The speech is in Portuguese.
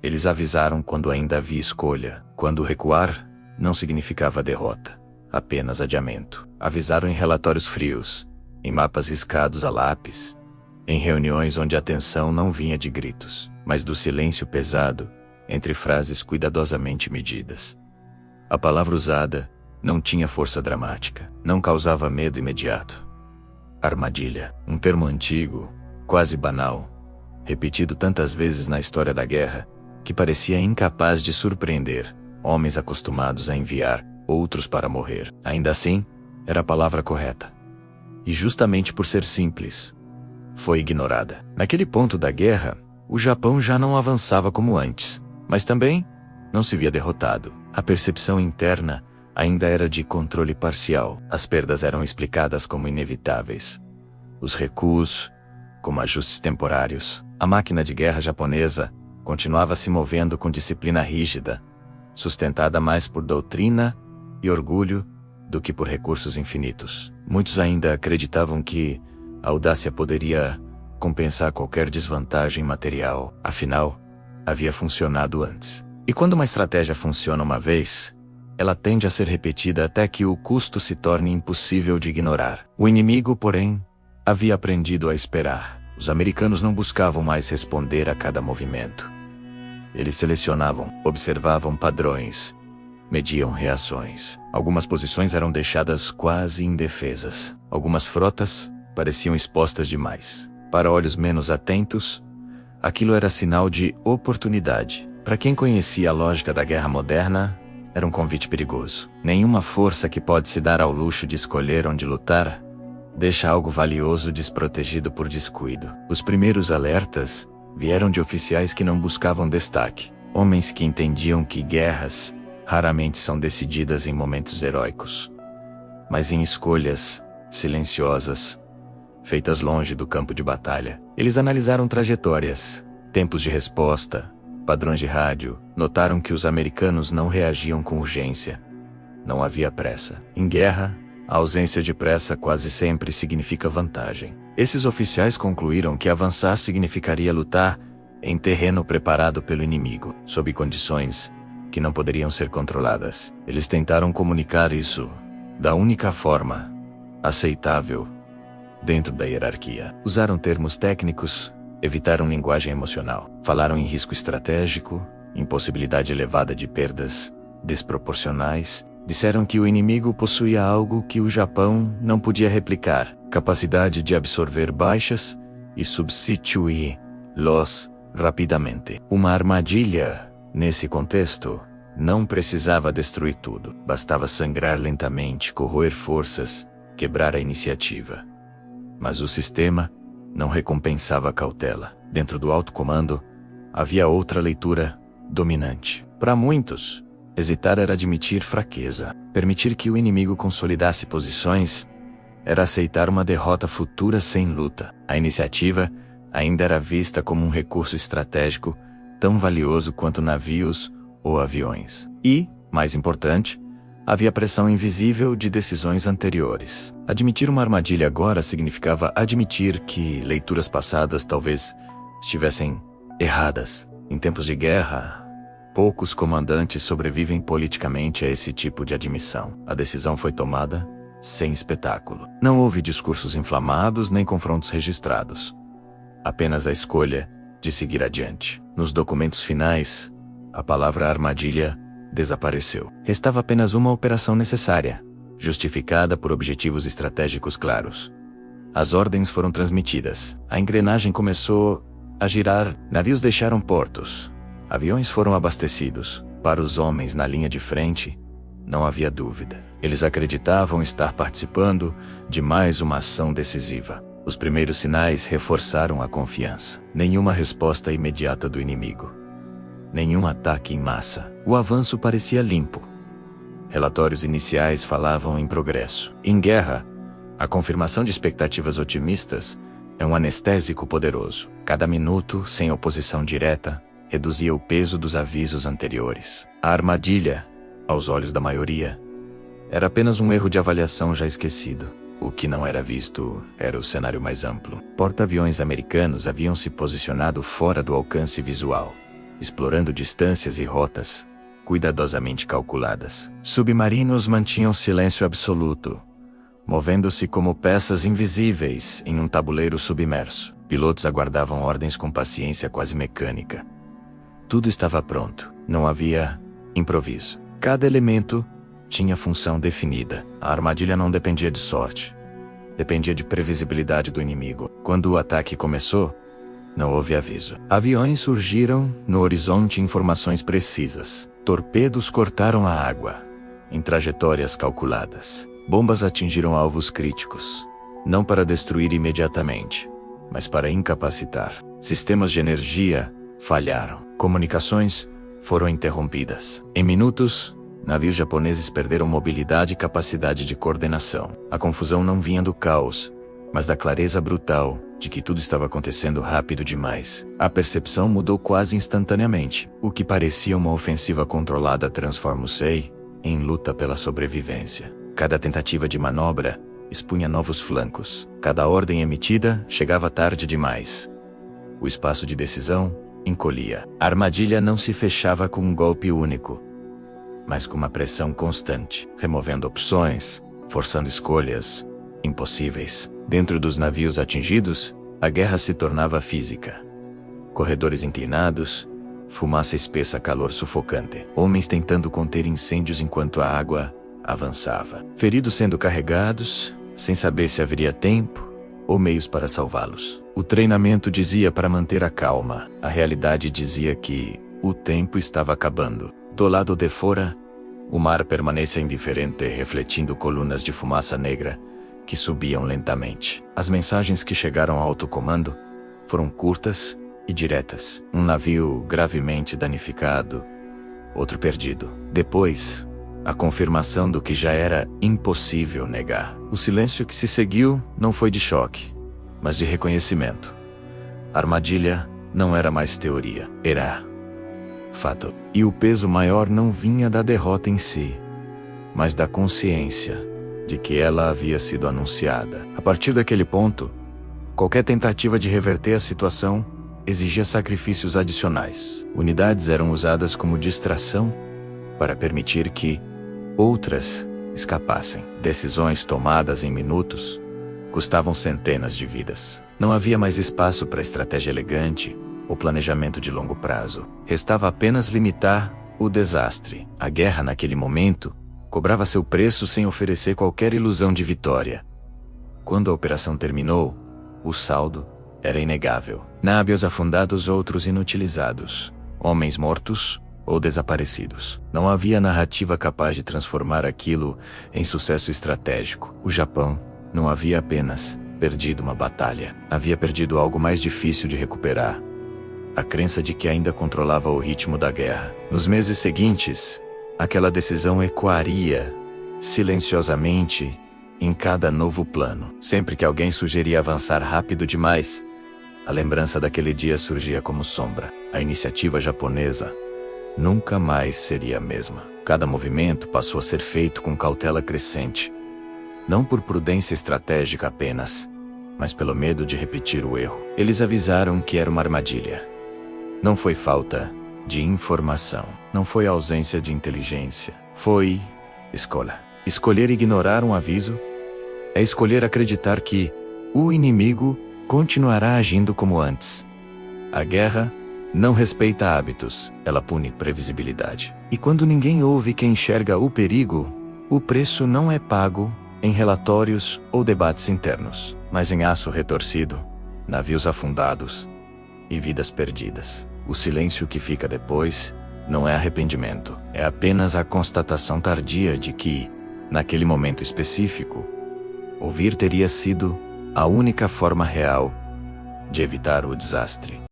Eles avisaram quando ainda havia escolha, quando recuar não significava derrota, apenas adiamento. Avisaram em relatórios frios, em mapas riscados a lápis, em reuniões onde a tensão não vinha de gritos, mas do silêncio pesado, entre frases cuidadosamente medidas. A palavra usada não tinha força dramática, não causava medo imediato. Armadilha, um termo antigo, quase banal, repetido tantas vezes na história da guerra, que parecia incapaz de surpreender homens acostumados a enviar outros para morrer. Ainda assim, era a palavra correta. E justamente por ser simples, foi ignorada. Naquele ponto da guerra, o Japão já não avançava como antes, mas também não se via derrotado. A percepção interna ainda era de controle parcial. As perdas eram explicadas como inevitáveis. Os recuos, como ajustes temporários. A máquina de guerra japonesa continuava se movendo com disciplina rígida, sustentada mais por doutrina e orgulho do que por recursos infinitos. Muitos ainda acreditavam que a audácia poderia compensar qualquer desvantagem material. Afinal, havia funcionado antes. E quando uma estratégia funciona uma vez, ela tende a ser repetida até que o custo se torne impossível de ignorar. O inimigo, porém, havia aprendido a esperar. Os americanos não buscavam mais responder a cada movimento. Eles selecionavam, observavam padrões, mediam reações. Algumas posições eram deixadas quase indefesas. Algumas frotas pareciam expostas demais. Para olhos menos atentos, aquilo era sinal de oportunidade. Para quem conhecia a lógica da guerra moderna, era um convite perigoso. Nenhuma força que pode se dar ao luxo de escolher onde lutar deixa algo valioso desprotegido por descuido. Os primeiros alertas vieram de oficiais que não buscavam destaque. Homens que entendiam que guerras raramente são decididas em momentos heróicos, mas em escolhas silenciosas, feitas longe do campo de batalha. Eles analisaram trajetórias, tempos de resposta, padrões de rádio. Notaram que os americanos não reagiam com urgência. Não havia pressa. Em guerra, a ausência de pressa quase sempre significa vantagem. Esses oficiais concluíram que avançar significaria lutar em terreno preparado pelo inimigo, sob condições que não poderiam ser controladas. Eles tentaram comunicar isso da única forma aceitável dentro da hierarquia. Usaram termos técnicos, evitaram linguagem emocional. Falaram em risco estratégico, em possibilidade elevada de perdas desproporcionais. Disseram que o inimigo possuía algo que o Japão não podia replicar: capacidade de absorver baixas e substituí-los rapidamente. Uma armadilha, nesse contexto, não precisava destruir tudo. Bastava sangrar lentamente, corroer forças, quebrar a iniciativa. Mas o sistema não recompensava a cautela. Dentro do alto comando, havia outra leitura dominante. Para muitos, hesitar era admitir fraqueza. Permitir que o inimigo consolidasse posições era aceitar uma derrota futura sem luta. A iniciativa ainda era vista como um recurso estratégico tão valioso quanto navios ou aviões. E, mais importante, havia pressão invisível de decisões anteriores. Admitir uma armadilha agora significava admitir que leituras passadas talvez estivessem erradas. Em tempos de guerra, poucos comandantes sobrevivem politicamente a esse tipo de admissão. A decisão foi tomada sem espetáculo. Não houve discursos inflamados nem confrontos registrados. Apenas a escolha de seguir adiante. Nos documentos finais, a palavra armadilha desapareceu. Restava apenas uma operação necessária, justificada por objetivos estratégicos claros. As ordens foram transmitidas. A engrenagem começou a girar. Navios deixaram portos. Aviões foram abastecidos. Para os homens na linha de frente, não havia dúvida. Eles acreditavam estar participando de mais uma ação decisiva. Os primeiros sinais reforçaram a confiança. Nenhuma resposta imediata do inimigo. Nenhum ataque em massa. O avanço parecia limpo. Relatórios iniciais falavam em progresso. Em guerra, a confirmação de expectativas otimistas é um anestésico poderoso. Cada minuto, sem oposição direta, reduzia o peso dos avisos anteriores. A armadilha, aos olhos da maioria, era apenas um erro de avaliação já esquecido. O que não era visto era o cenário mais amplo. Porta-aviões americanos haviam se posicionado fora do alcance visual. explorando distâncias e rotas cuidadosamente calculadas. Submarinos mantinham silêncio absoluto, movendo-se como peças invisíveis em um tabuleiro submerso. Pilotos aguardavam ordens com paciência quase mecânica. Tudo estava pronto. Não havia improviso. Cada elemento tinha função definida. A armadilha não dependia de sorte. Dependia de previsibilidade do inimigo. Quando o ataque começou, não houve aviso. Aviões surgiram no horizonte, informações precisas. Torpedos cortaram a água em trajetórias calculadas. Bombas atingiram alvos críticos, não para destruir imediatamente, mas para incapacitar. Sistemas de energia falharam. Comunicações foram interrompidas. Em minutos, navios japoneses perderam mobilidade e capacidade de coordenação. A confusão não vinha do caos, mas da clareza brutal de que tudo estava acontecendo rápido demais. A percepção mudou quase instantaneamente. O que parecia uma ofensiva controlada transformou-se em luta pela sobrevivência. Cada tentativa de manobra expunha novos flancos. Cada ordem emitida chegava tarde demais. O espaço de decisão encolhia. A armadilha não se fechava com um golpe único, mas com uma pressão constante, removendo opções, forçando escolhas impossíveis. Dentro dos navios atingidos, a guerra se tornava física. Corredores inclinados, fumaça espessa, calor sufocante. Homens tentando conter incêndios enquanto a água avançava. Feridos sendo carregados, sem saber se haveria tempo ou meios para salvá-los. O treinamento dizia para manter a calma. A realidade dizia que o tempo estava acabando. Do lado de fora, o mar permanecia indiferente, refletindo colunas de fumaça negra que subiam lentamente. As mensagens que chegaram ao alto comando foram curtas e diretas. Um navio gravemente danificado, outro perdido. Depois, a confirmação do que já era impossível negar. O silêncio que se seguiu não foi de choque, mas de reconhecimento. A armadilha não era mais teoria, era fato. E o peso maior não vinha da derrota em si, mas da consciência de que ela havia sido anunciada. A partir daquele ponto, qualquer tentativa de reverter a situação exigia sacrifícios adicionais. Unidades eram usadas como distração para permitir que outras escapassem. Decisões tomadas em minutos custavam centenas de vidas. Não havia mais espaço para estratégia elegante ou planejamento de longo prazo. Restava apenas limitar o desastre. A guerra, naquele momento, cobrava seu preço sem oferecer qualquer ilusão de vitória. Quando a operação terminou, o saldo era inegável. Navios afundados, outros inutilizados. Homens mortos ou desaparecidos. Não havia narrativa capaz de transformar aquilo em sucesso estratégico. O Japão não havia apenas perdido uma batalha. Havia perdido algo mais difícil de recuperar. A crença de que ainda controlava o ritmo da guerra. Nos meses seguintes, aquela decisão ecoaria silenciosamente em cada novo plano. Sempre que alguém sugeria avançar rápido demais, a lembrança daquele dia surgia como sombra. A iniciativa japonesa nunca mais seria a mesma. Cada movimento passou a ser feito com cautela crescente. Não por prudência estratégica apenas, mas pelo medo de repetir o erro. Eles avisaram que era uma armadilha. Não foi falta de informação. Não foi ausência de inteligência. Foi escolha. Escolher ignorar um aviso é escolher acreditar que o inimigo continuará agindo como antes. A guerra não respeita hábitos, ela pune previsibilidade. E quando ninguém ouve quem enxerga o perigo, o preço não é pago em relatórios ou debates internos, mas em aço retorcido, navios afundados e vidas perdidas. O silêncio que fica depois não é arrependimento, é apenas a constatação tardia de que, naquele momento específico, ouvir teria sido a única forma real de evitar o desastre.